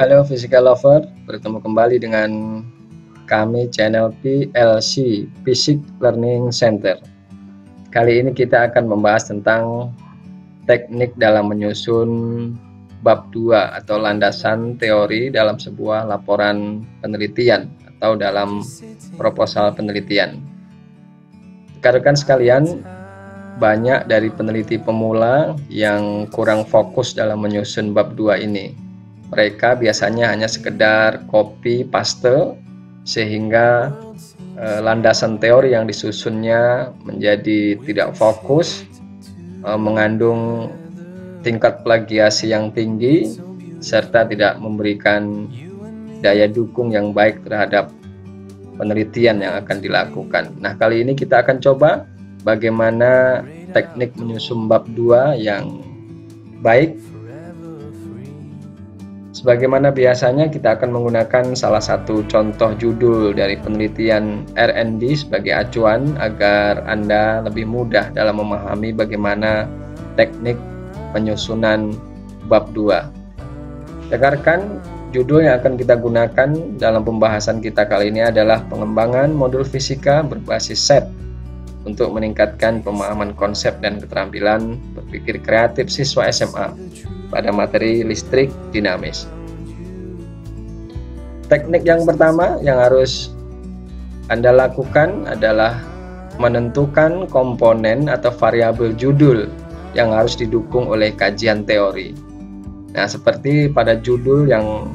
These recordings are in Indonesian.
Halo Physical Lover, bertemu kembali dengan kami channel PLC Physics Learning Center. Kali ini kita akan membahas tentang teknik dalam menyusun bab 2 atau landasan teori dalam sebuah laporan penelitian atau dalam proposal penelitian. Rekan-rekan sekalian, banyak dari peneliti pemula yang kurang fokus dalam menyusun bab 2 ini. Mereka biasanya hanya sekedar copy paste sehingga landasan teori yang disusunnya menjadi tidak fokus, mengandung tingkat plagiasi yang tinggi, serta tidak memberikan daya dukung yang baik terhadap penelitian yang akan dilakukan. Nah, kali ini kita akan coba bagaimana teknik menyusun bab 2 yang baik. Sebagaimana biasanya, kita akan menggunakan salah satu contoh judul dari penelitian R&D sebagai acuan agar Anda lebih mudah dalam memahami bagaimana teknik penyusunan bab 2. Rekan-rekan, judul yang akan kita gunakan dalam pembahasan kita kali ini adalah pengembangan modul fisika berbasis set untuk meningkatkan pemahaman konsep dan keterampilan berpikir kreatif siswa SMA pada materi listrik dinamis. Teknik yang pertama yang harus Anda lakukan adalah menentukan komponen atau variabel judul yang harus didukung oleh kajian teori. Nah, seperti pada judul yang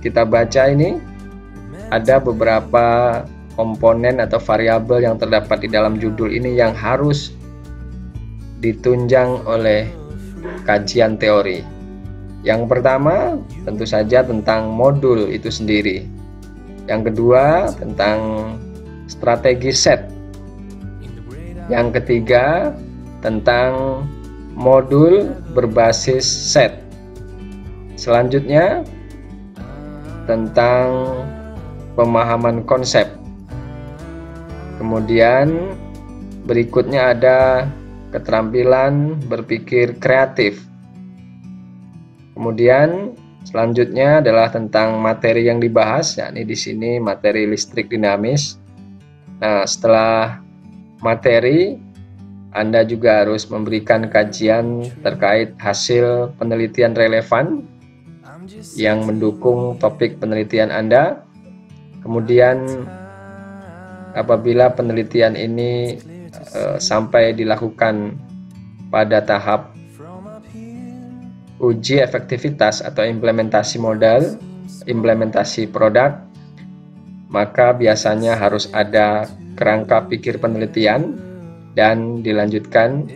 kita baca ini, ada beberapa komponen atau variabel yang terdapat di dalam judul ini yang harus ditunjang oleh kajian teori. Yang pertama tentu saja tentang modul itu sendiri. Yang kedua tentang strategi set. Yang ketiga tentang modul berbasis set. Selanjutnya tentang pemahaman konsep. Kemudian berikutnya ada keterampilan berpikir kreatif. Kemudian selanjutnya adalah tentang materi yang dibahas, yakni di sini materi listrik dinamis. Nah, setelah materi, Anda juga harus memberikan kajian terkait hasil penelitian relevan yang mendukung topik penelitian Anda. Kemudian apabila penelitian ini sampai dilakukan pada tahap uji efektivitas atau implementasi modal, implementasi produk, maka biasanya harus ada kerangka pikir penelitian dan dilanjutkan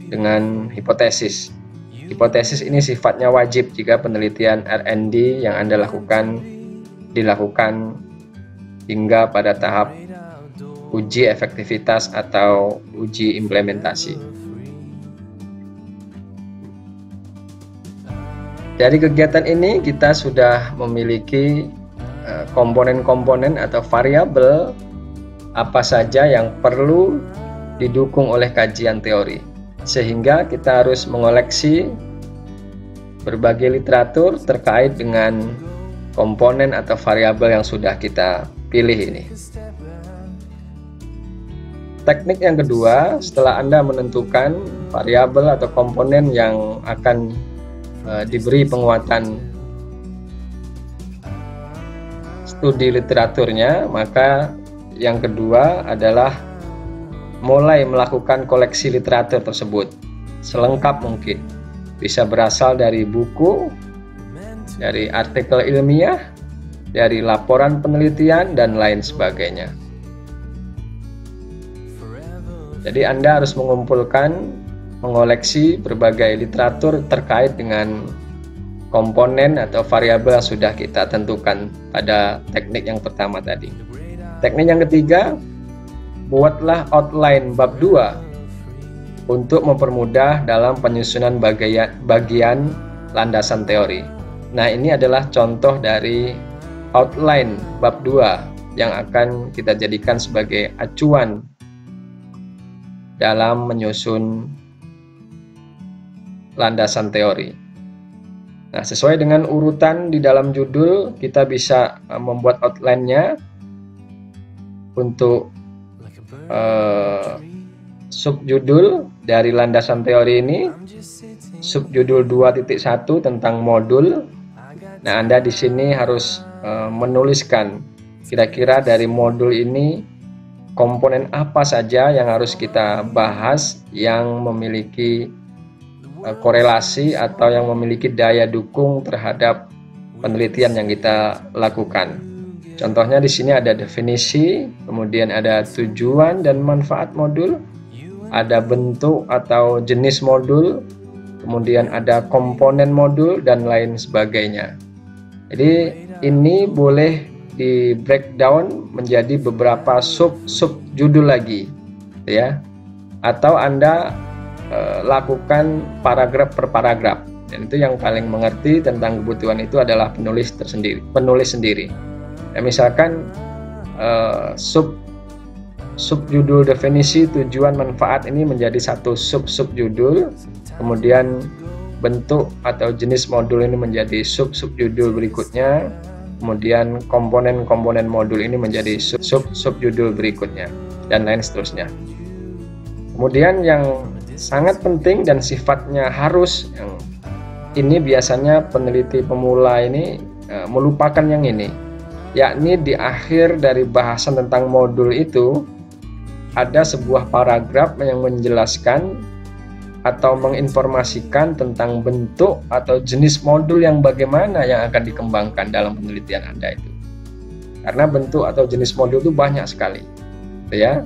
dengan hipotesis. Hipotesis ini sifatnya wajib jika penelitian R&D yang Anda lakukan dilakukan hingga pada tahap uji efektivitas atau uji implementasi. Dari kegiatan ini kita sudah memiliki komponen-komponen atau variabel apa saja yang perlu didukung oleh kajian teori, sehingga kita harus mengoleksi berbagai literatur terkait dengan komponen atau variabel yang sudah kita pilih ini. Teknik yang kedua, setelah Anda menentukan variabel atau komponen yang akan diberi penguatan studi literaturnya, maka yang kedua adalah mulai melakukan koleksi literatur tersebut selengkap mungkin. Bisa berasal dari buku, dari artikel ilmiah, dari laporan penelitian, dan lain sebagainya. Jadi Anda harus mengoleksi berbagai literatur terkait dengan komponen atau variabel yang sudah kita tentukan pada teknik yang pertama tadi. Teknik yang ketiga, buatlah outline bab 2 untuk mempermudah dalam penyusunan bagian landasan teori. Nah, ini adalah contoh dari outline bab 2 yang akan kita jadikan sebagai acuan dalam menyusun landasan teori. Nah, sesuai dengan urutan di dalam judul, kita bisa membuat outline-nya untuk subjudul dari landasan teori ini, subjudul 2.1 tentang modul. Nah, Anda di sini harus menuliskan kira-kira dari modul ini komponen apa saja yang harus kita bahas yang memiliki korelasi atau yang memiliki daya dukung terhadap penelitian yang kita lakukan. Contohnya di sini ada definisi, kemudian ada tujuan dan manfaat modul, ada bentuk atau jenis modul, kemudian ada komponen modul dan lain sebagainya. Jadi ini boleh di breakdown menjadi beberapa sub-judul lagi, ya. Atau Anda lakukan paragraf per paragraf, dan itu yang paling mengerti tentang kebutuhan itu adalah penulis sendiri. Ya, misalkan subjudul definisi, tujuan, manfaat ini menjadi satu subjudul, kemudian bentuk atau jenis modul ini menjadi subjudul berikutnya, kemudian komponen modul ini menjadi subjudul berikutnya, dan lain seterusnya. Kemudian yang sangat penting dan sifatnya harus, yang ini biasanya peneliti pemula ini melupakan yang ini, yakni di akhir dari bahasan tentang modul itu ada sebuah paragraf yang menjelaskan atau menginformasikan tentang bentuk atau jenis modul yang bagaimana yang akan dikembangkan dalam penelitian Anda itu. Karena bentuk atau jenis modul itu banyak sekali, ya.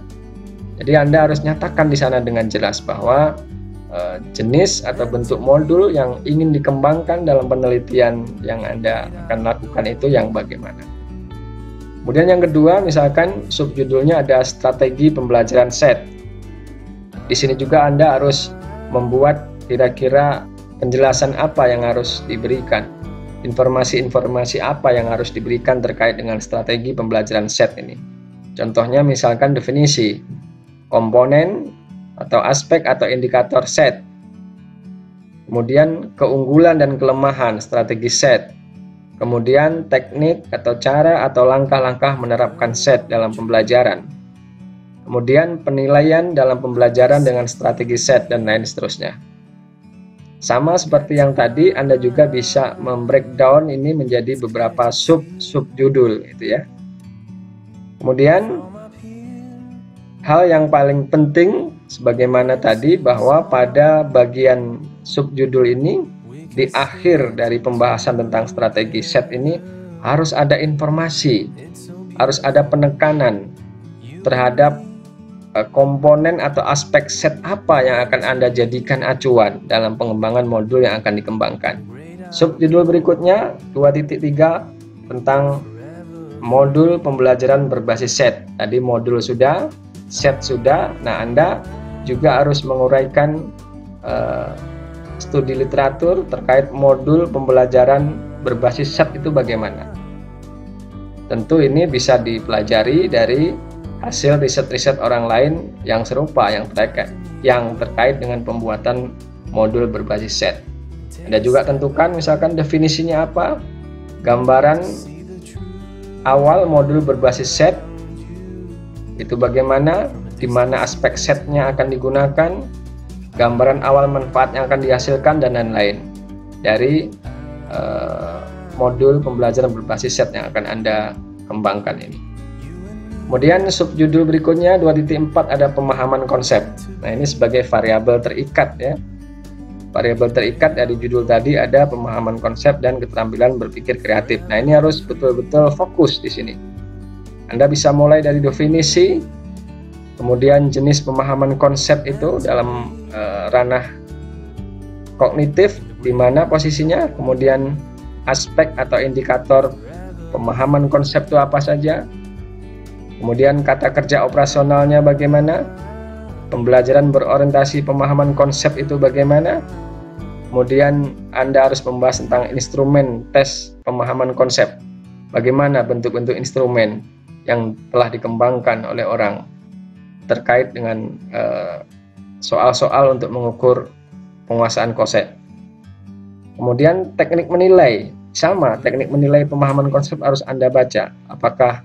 Jadi Anda harus nyatakan di sana dengan jelas bahwa jenis atau bentuk modul yang ingin dikembangkan dalam penelitian yang Anda akan lakukan itu yang bagaimana. Kemudian yang kedua, misalkan subjudulnya ada strategi pembelajaran set. Di sini juga Anda harus membuat kira-kira penjelasan apa yang harus diberikan, informasi-informasi apa yang harus diberikan terkait dengan strategi pembelajaran set ini. Contohnya misalkan definisi, komponen atau aspek atau indikator set, kemudian keunggulan dan kelemahan strategi set, kemudian teknik atau cara atau langkah-langkah menerapkan set dalam pembelajaran, kemudian penilaian dalam pembelajaran dengan strategi set, dan lain seterusnya. Sama seperti yang tadi, Anda juga bisa membreakdown ini menjadi beberapa subjudul, gitu ya. Kemudian hal yang paling penting sebagaimana tadi, bahwa pada bagian subjudul ini di akhir dari pembahasan tentang strategi set ini harus ada informasi, harus ada penekanan terhadap komponen atau aspek set apa yang akan Anda jadikan acuan dalam pengembangan modul yang akan dikembangkan. Subjudul berikutnya 2.3 tentang modul pembelajaran berbasis set. Tadi modul sudah, set sudah. Nah, Anda juga harus menguraikan studi literatur terkait modul pembelajaran berbasis set itu bagaimana. Tentu ini bisa dipelajari dari hasil riset-riset orang lain yang serupa, yang terkait dengan pembuatan modul berbasis set. Anda juga tentukan misalkan definisinya apa, gambaran awal modul berbasis set itu bagaimana, di mana aspek setnya akan digunakan, gambaran awal manfaat yang akan dihasilkan, dan lain-lain dari modul pembelajaran berbasis set yang akan Anda kembangkan ini. Kemudian subjudul berikutnya 2.4 ada pemahaman konsep. Nah, ini sebagai variabel terikat, ya. Variabel terikat dari judul tadi ada pemahaman konsep dan keterampilan berpikir kreatif. Nah, ini harus betul-betul fokus di sini. Anda bisa mulai dari definisi, kemudian jenis pemahaman konsep itu dalam ranah kognitif di mana posisinya, kemudian aspek atau indikator pemahaman konsep itu apa saja, kemudian kata kerja operasionalnya bagaimana, pembelajaran berorientasi pemahaman konsep itu bagaimana, kemudian Anda harus membahas tentang instrumen tes pemahaman konsep, bagaimana bentuk-bentuk instrumen yang telah dikembangkan oleh orang terkait dengan soal-soal untuk mengukur penguasaan konsep. Kemudian teknik menilai, sama teknik menilai pemahaman konsep harus Anda baca. Apakah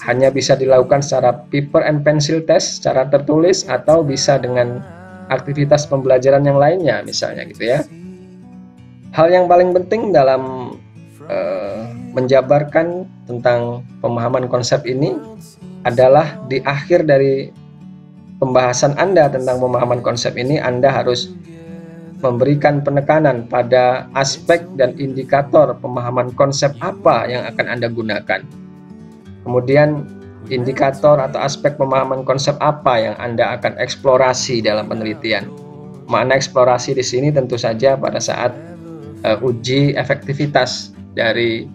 hanya bisa dilakukan secara paper and pencil test, secara tertulis, atau bisa dengan aktivitas pembelajaran yang lainnya misalnya gitu ya. Hal yang paling penting dalam menjabarkan tentang pemahaman konsep ini adalah di akhir dari pembahasan Anda tentang pemahaman konsep ini, Anda harus memberikan penekanan pada aspek dan indikator pemahaman konsep apa yang akan Anda gunakan. Kemudian indikator atau aspek pemahaman konsep apa yang Anda akan eksplorasi dalam penelitian. Makna eksplorasi di sini tentu saja pada saat uji efektivitas dari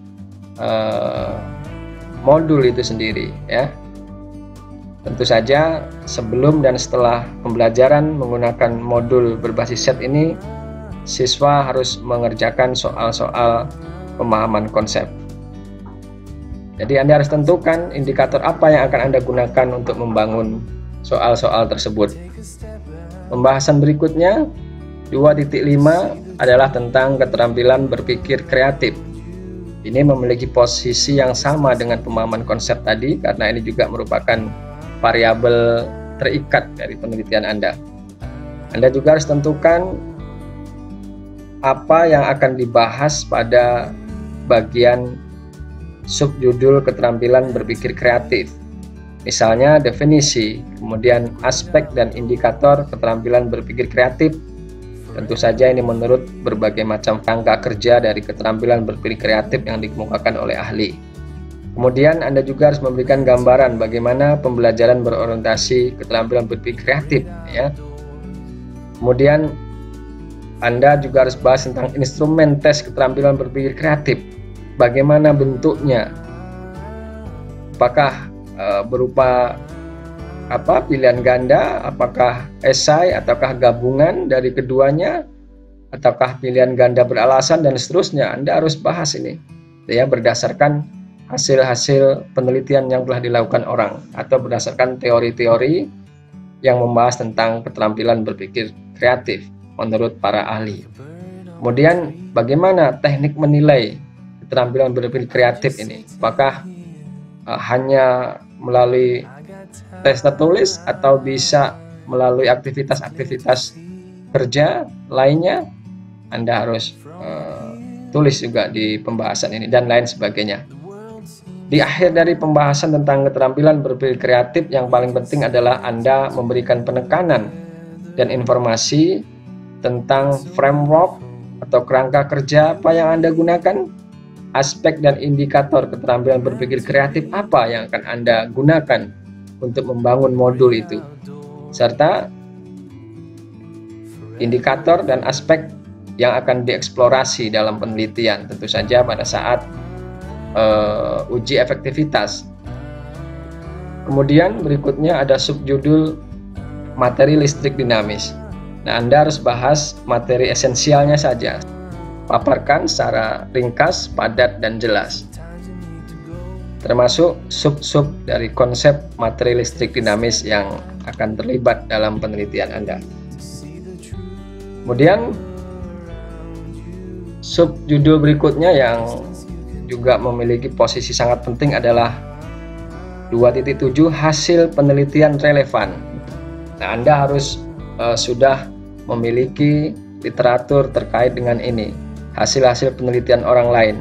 modul itu sendiri ya. Tentu saja sebelum dan setelah pembelajaran menggunakan modul berbasis set ini, siswa harus mengerjakan soal-soal pemahaman konsep. Jadi Anda harus tentukan indikator apa yang akan Anda gunakan untuk membangun soal-soal tersebut. Pembahasan berikutnya 2.5 adalah tentang keterampilan berpikir kreatif. Ini memiliki posisi yang sama dengan pemahaman konsep tadi karena ini juga merupakan variabel terikat dari penelitian Anda. Anda juga harus tentukan apa yang akan dibahas pada bagian subjudul keterampilan berpikir kreatif. Misalnya definisi, kemudian aspek dan indikator keterampilan berpikir kreatif. Tentu saja ini menurut berbagai macam rangka kerja dari keterampilan berpikir kreatif yang dikemukakan oleh ahli. Kemudian Anda juga harus memberikan gambaran bagaimana pembelajaran berorientasi keterampilan berpikir kreatif ya. Kemudian Anda juga harus bahas tentang instrumen tes keterampilan berpikir kreatif. Bagaimana bentuknya? Apakah berupa pilihan ganda, apakah esai ataukah gabungan dari keduanya, ataukah pilihan ganda beralasan dan seterusnya. Anda harus bahas ini ya berdasarkan hasil-hasil penelitian yang telah dilakukan orang atau berdasarkan teori-teori yang membahas tentang keterampilan berpikir kreatif menurut para ahli. Kemudian bagaimana teknik menilai keterampilan berpikir kreatif ini? Apakah hanya melalui tes tertulis atau bisa melalui aktivitas-aktivitas kerja lainnya? Anda harus tulis juga di pembahasan ini dan lain sebagainya. Di akhir dari pembahasan tentang keterampilan berpikir kreatif, yang paling penting adalah Anda memberikan penekanan dan informasi tentang framework atau kerangka kerja apa yang Anda gunakan, aspek dan indikator keterampilan berpikir kreatif apa yang akan Anda gunakan untuk membangun modul itu, serta indikator dan aspek yang akan dieksplorasi dalam penelitian, tentu saja pada saat uji efektivitas. Kemudian berikutnya ada subjudul materi listrik dinamis. Nah, Anda harus bahas materi esensialnya saja. Paparkan secara ringkas, padat, dan jelas. Termasuk sub-sub dari konsep materi listrik dinamis yang akan terlibat dalam penelitian Anda. Kemudian subjudul berikutnya yang juga memiliki posisi sangat penting adalah 2.7 hasil penelitian relevan. Nah, Anda harus sudah memiliki literatur terkait dengan ini, hasil-hasil penelitian orang lain,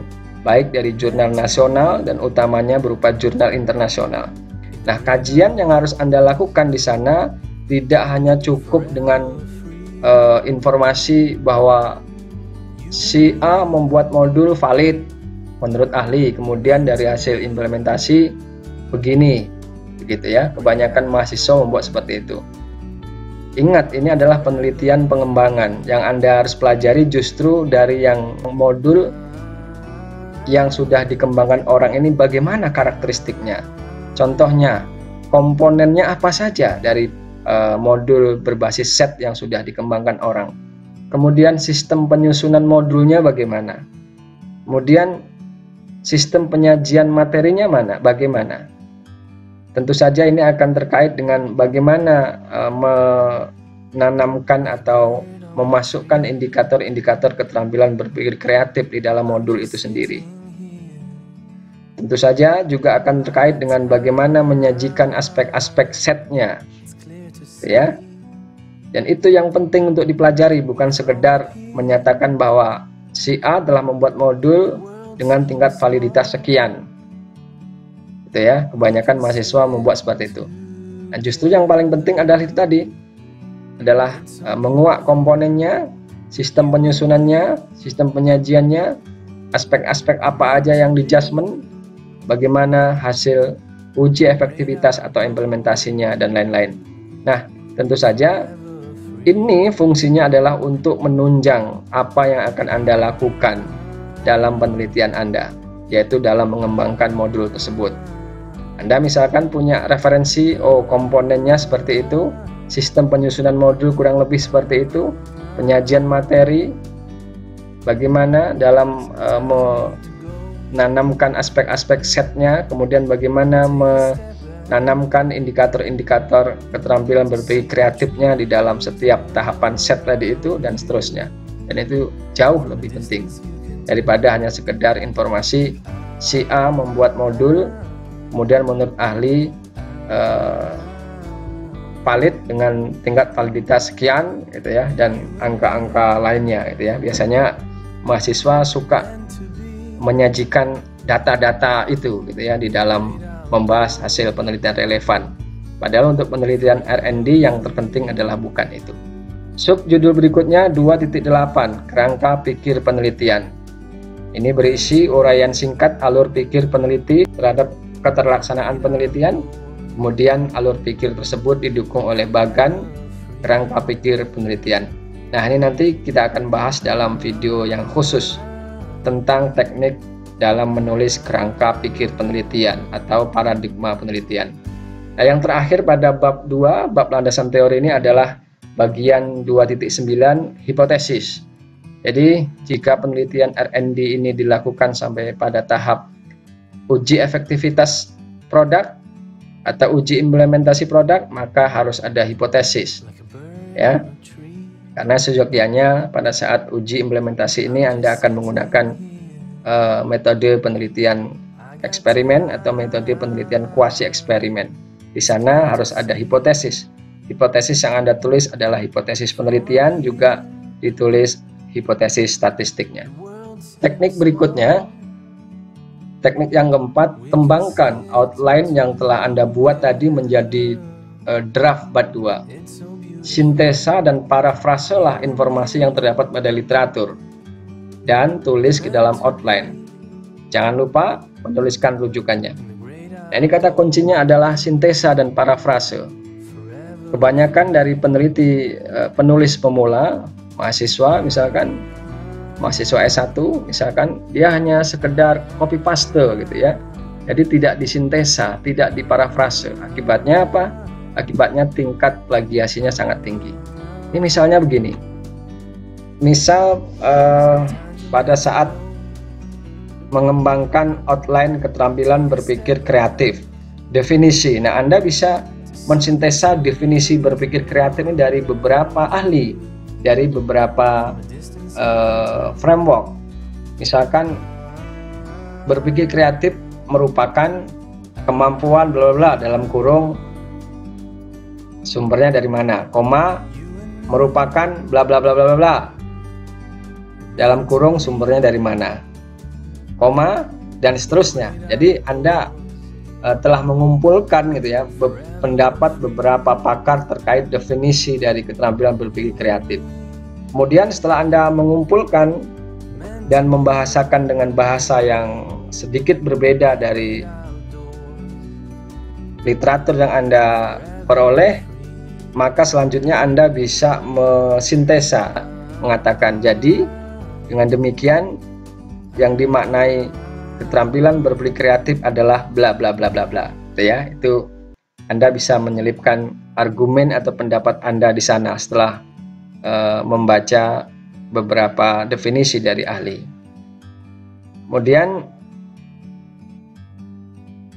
baik dari jurnal nasional dan utamanya berupa jurnal internasional. Nah, kajian yang harus Anda lakukan di sana tidak hanya cukup dengan informasi bahwa si A membuat modul valid menurut ahli, kemudian dari hasil implementasi begini, begitu ya. Kebanyakan mahasiswa membuat seperti itu. Ingat, ini adalah penelitian pengembangan. Yang Anda harus pelajari justru dari yang modul yang sudah dikembangkan orang ini, bagaimana karakteristiknya. Contohnya, komponennya apa saja dari modul berbasis set yang sudah dikembangkan orang. Kemudian sistem penyusunan modulnya bagaimana. Kemudian sistem penyajian materinya bagaimana. Tentu saja ini akan terkait dengan bagaimana menanamkan atau memasukkan indikator-indikator keterampilan berpikir kreatif di dalam modul itu sendiri. Tentu saja juga akan terkait dengan bagaimana menyajikan aspek-aspek setnya, ya. Dan itu yang penting untuk dipelajari, bukan sekedar menyatakan bahwa si A telah membuat modul dengan tingkat validitas sekian, gitu ya. Kebanyakan mahasiswa membuat seperti itu. Nah, justru yang paling penting adalah itu tadi, adalah menguak komponennya, sistem penyusunannya, sistem penyajiannya, aspek-aspek apa aja yang di judgment, bagaimana hasil uji efektivitas atau implementasinya, dan lain-lain. Nah, tentu saja ini fungsinya adalah untuk menunjang apa yang akan Anda lakukan dalam penelitian Anda, yaitu dalam mengembangkan modul tersebut. Anda misalkan punya referensi, oh komponennya seperti itu, sistem penyusunan modul kurang lebih seperti itu, penyajian materi, bagaimana dalam menanamkan aspek-aspek setnya, kemudian bagaimana menanamkan indikator-indikator keterampilan berpikir kreatifnya di dalam setiap tahapan set tadi itu, dan seterusnya. Dan itu jauh lebih penting daripada hanya sekedar informasi si A membuat modul, kemudian menurut ahli valid dengan tingkat validitas sekian, gitu ya, dan angka-angka lainnya, gitu ya. Biasanya mahasiswa suka menyajikan data-data itu, gitu ya, di dalam membahas hasil penelitian relevan. Padahal untuk penelitian R&D yang terpenting adalah bukan itu. Sub judul berikutnya 2.8 kerangka pikir penelitian. Ini berisi uraian singkat alur pikir peneliti terhadap keterlaksanaan penelitian. Kemudian alur pikir tersebut didukung oleh bagan kerangka pikir penelitian. Nah, ini nanti kita akan bahas dalam video yang khusus tentang teknik dalam menulis kerangka pikir penelitian atau paradigma penelitian. Nah, yang terakhir pada bab 2, bab landasan teori ini adalah bagian 2.9 hipotesis. Jadi, jika penelitian R&D ini dilakukan sampai pada tahap uji efektivitas produk atau uji implementasi produk, maka harus ada hipotesis, ya. Karena seyogyanya pada saat uji implementasi ini Anda akan menggunakan metode penelitian eksperimen atau metode penelitian kuasi eksperimen. Di sana harus ada hipotesis. Hipotesis yang Anda tulis adalah hipotesis penelitian, juga ditulis hipotesis statistiknya. Teknik berikutnya, teknik yang keempat, kembangkan outline yang telah Anda buat tadi menjadi draft bab 2. Sintesa dan parafraselah informasi yang terdapat pada literatur dan tulis ke dalam outline. Jangan lupa menuliskan rujukannya. Nah, ini kata kuncinya adalah sintesa dan parafrase. Kebanyakan dari peneliti penulis pemula, mahasiswa misalkan, mahasiswa S1 misalkan, dia hanya sekedar copy paste gitu ya. Jadi tidak disintesa, tidak diparafrase. Akibatnya apa? Akibatnya tingkat plagiasinya sangat tinggi. Ini misalnya begini. Misal pada saat mengembangkan outline keterampilan berpikir kreatif, definisi. Nah, Anda bisa mensintesa definisi berpikir kreatif ini dari beberapa ahli, dari beberapa framework. Misalkan berpikir kreatif merupakan kemampuan bla bla dalam kurung sumbernya dari mana, koma merupakan bla bla bla bla bla dalam kurung sumbernya dari mana, koma, dan seterusnya. Jadi Anda telah mengumpulkan gitu ya pendapat beberapa pakar terkait definisi dari keterampilan berpikir kreatif. Kemudian setelah Anda mengumpulkan dan membahasakan dengan bahasa yang sedikit berbeda dari literatur yang Anda peroleh, maka selanjutnya Anda bisa mesintesa, mengatakan, jadi dengan demikian yang dimaknai keterampilan berpikir kreatif adalah bla bla bla bla bla, gitu ya. Itu Anda bisa menyelipkan argumen atau pendapat Anda di sana setelah membaca beberapa definisi dari ahli. Kemudian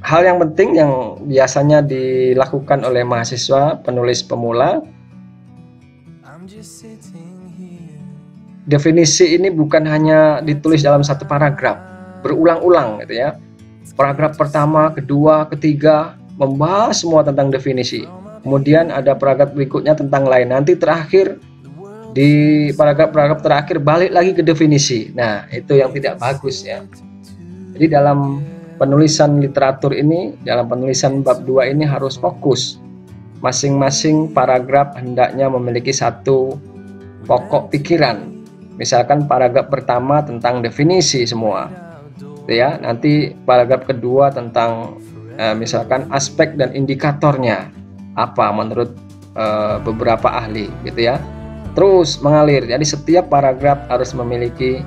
hal yang penting yang biasanya dilakukan oleh mahasiswa penulis pemula definisi ini bukan hanya ditulis dalam satu paragraf, berulang-ulang gitu ya. Paragraf pertama, kedua, ketiga membahas semua tentang definisi. Kemudian ada paragraf berikutnya tentang lain. Nanti terakhir di paragraf-paragraf terakhir balik lagi ke definisi. Nah, itu yang tidak bagus ya. Jadi dalam penulisan literatur ini, dalam penulisan bab 2 ini harus fokus. Masing-masing paragraf hendaknya memiliki satu pokok pikiran. Misalkan paragraf pertama tentang definisi semua. Ya, nanti paragraf kedua tentang misalkan aspek dan indikatornya apa menurut beberapa ahli gitu ya. Terus mengalir. Jadi setiap paragraf harus memiliki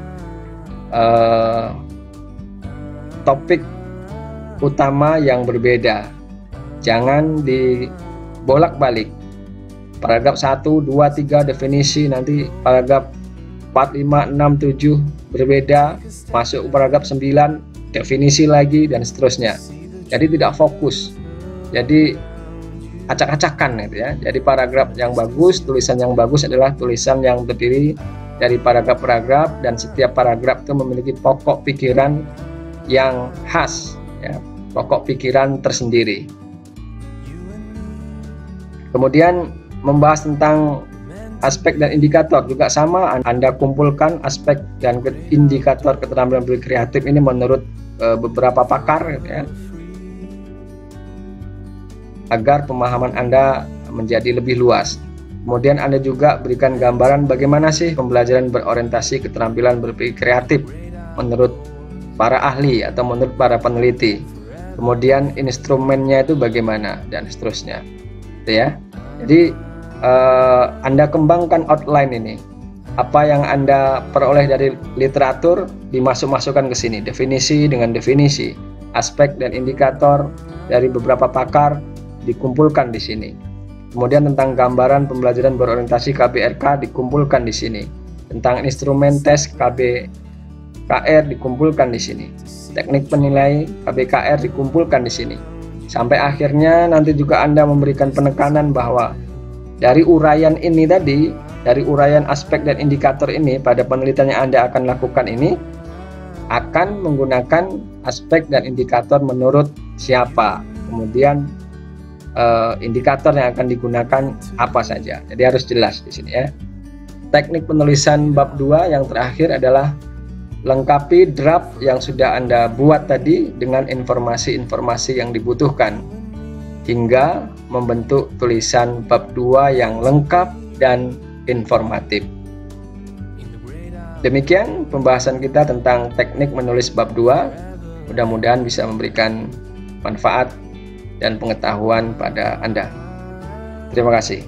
topik utama yang berbeda. Jangan dibolak-balik. Paragraf 1, 2, 3 definisi, nanti paragraf 4, 5, 6, 7 berbeda, masuk paragraf 9 definisi lagi dan seterusnya. Jadi tidak fokus. Jadi acak-acakan gitu ya. Jadi paragraf yang bagus, tulisan yang bagus adalah tulisan yang terdiri dari paragraf-paragraf dan setiap paragraf itu memiliki pokok pikiran yang khas ya, pokok pikiran tersendiri. Kemudian membahas tentang aspek dan indikator juga sama, Anda kumpulkan aspek dan indikator keterampilan berkreatif ini menurut beberapa pakar ya, agar pemahaman Anda menjadi lebih luas. Kemudian Anda juga berikan gambaran bagaimana sih pembelajaran berorientasi keterampilan berpikir kreatif menurut para ahli atau menurut para peneliti. Kemudian instrumennya itu bagaimana dan seterusnya. Gitu ya. Jadi Anda kembangkan outline ini. Apa yang Anda peroleh dari literatur dimasuk-masukkan ke sini. Definisi dengan definisi, aspek dan indikator dari beberapa pakar dikumpulkan di sini. Kemudian tentang gambaran pembelajaran berorientasi KBRK dikumpulkan di sini. Tentang instrumen tes KBKR dikumpulkan di sini. Teknik penilai KBKR dikumpulkan di sini. Sampai akhirnya nanti juga Anda memberikan penekanan bahwa dari uraian ini tadi, dari uraian aspek dan indikator ini pada penelitian yang Anda akan lakukan ini akan menggunakan aspek dan indikator menurut siapa. Kemudian indikator yang akan digunakan apa saja. Jadi harus jelas di sini ya. Teknik penulisan bab 2 yang terakhir adalah lengkapi draft yang sudah Anda buat tadi dengan informasi-informasi yang dibutuhkan hingga membentuk tulisan bab 2 yang lengkap dan informatif. Demikian pembahasan kita tentang teknik menulis bab 2. Mudah-mudahan bisa memberikan manfaat dan pengetahuan pada Anda. Terima kasih.